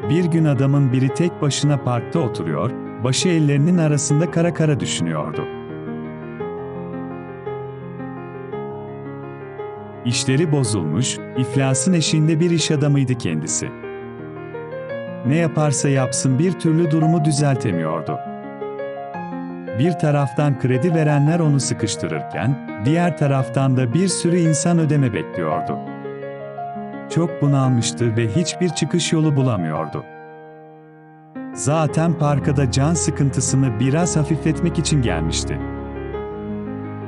Bir gün adamın biri tek başına parkta oturuyor, başı ellerinin arasında kara kara düşünüyordu. İşleri bozulmuş, iflasın eşiğinde bir iş adamıydı kendisi. Ne yaparsa yapsın bir türlü durumu düzeltemiyordu. Bir taraftan kredi verenler onu sıkıştırırken, diğer taraftan da bir sürü insan ödeme bekliyordu. Çok bunalmıştı ve hiçbir çıkış yolu bulamıyordu. Zaten parka da can sıkıntısını biraz hafifletmek için gelmişti.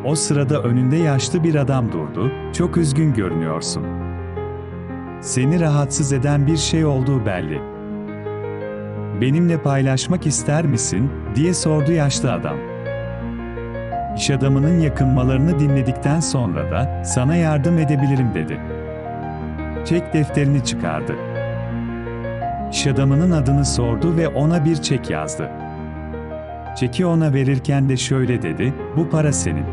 O sırada önünde yaşlı bir adam durdu, "Çok üzgün görünüyorsun. Seni rahatsız eden bir şey olduğu belli. Benimle paylaşmak ister misin?" diye sordu yaşlı adam. İş adamının yakınmalarını dinledikten sonra da, "Sana yardım edebilirim." dedi. Çek defterini çıkardı. İş adamının adını sordu ve ona bir çek yazdı. Çeki ona verirken de şöyle dedi, "Bu para senin.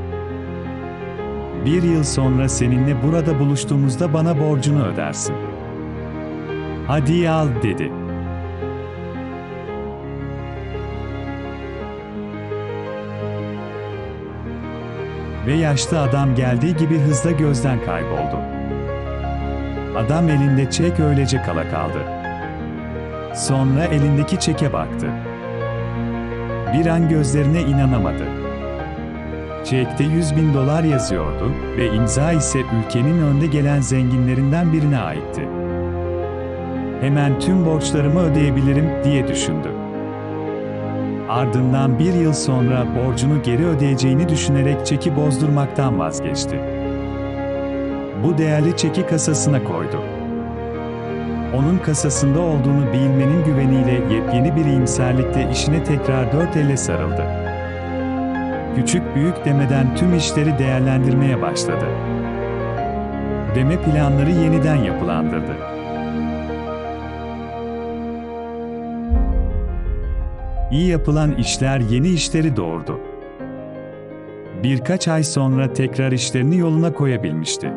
Bir yıl sonra seninle burada buluştuğumuzda bana borcunu ödersin. Hadi al." dedi. Ve yaşlı adam geldiği gibi hızla gözden kayboldu. Adam elinde çek öylece kala kaldı. Sonra elindeki çeke baktı. Bir an gözlerine inanamadı. Çekte $100.000 yazıyordu ve imza ise ülkenin önde gelen zenginlerinden birine aitti. Hemen tüm borçlarımı ödeyebilirim diye düşündü. Ardından bir yıl sonra borcunu geri ödeyeceğini düşünerek çeki bozdurmaktan vazgeçti. Bu değerli çeki kasasına koydu. Onun kasasında olduğunu bilmenin güveniyle yepyeni bir iyimserlikle işine tekrar dört elle sarıldı. Küçük büyük demeden tüm işleri değerlendirmeye başladı. Ödeme planları yeniden yapılandırdı. İyi yapılan işler yeni işleri doğurdu. Birkaç ay sonra tekrar işlerini yoluna koyabilmişti.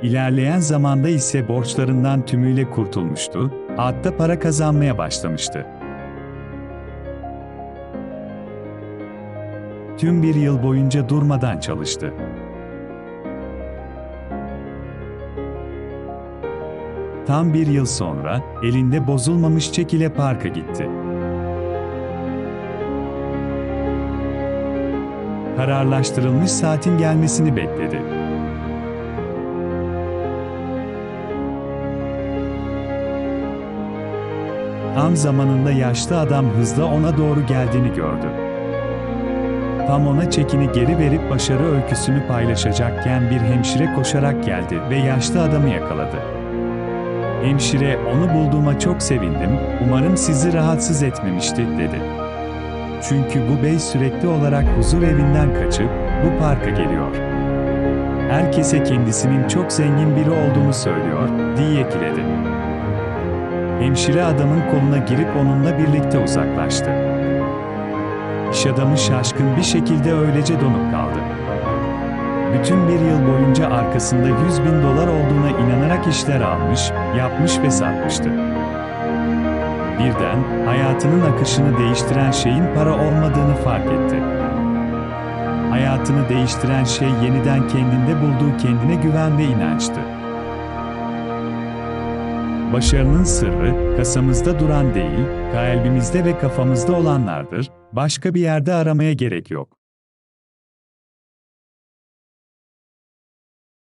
İlerleyen zamanda ise borçlarından tümüyle kurtulmuştu, hatta para kazanmaya başlamıştı. Tüm bir yıl boyunca durmadan çalıştı. Tam bir yıl sonra, elinde bozulmamış çek ile parka gitti. Kararlaştırılmış saatin gelmesini bekledi. Tam zamanında yaşlı adam hızla ona doğru geldiğini gördü. Tam ona çekini geri verip başarı öyküsünü paylaşacakken bir hemşire koşarak geldi ve yaşlı adamı yakaladı. Hemşire, "Onu bulduğuma çok sevindim, umarım sizi rahatsız etmemişti." dedi. "Çünkü bu bey sürekli olarak huzur evinden kaçıp bu parka geliyor. Herkese kendisinin çok zengin biri olduğunu söylüyor." diye ekledi. Hemşire adamın koluna girip onunla birlikte uzaklaştı. İş adamı şaşkın bir şekilde öylece donup kaldı. Bütün bir yıl boyunca arkasında $100.000 olduğuna inanarak işler almış, yapmış ve satmıştı. Birden, hayatının akışını değiştiren şeyin para olmadığını fark etti. Hayatını değiştiren şey yeniden kendinde bulduğu kendine güven ve inançtı. Başarının sırrı, kasamızda duran değil, kalbimizde ve kafamızda olanlardır, başka bir yerde aramaya gerek yok.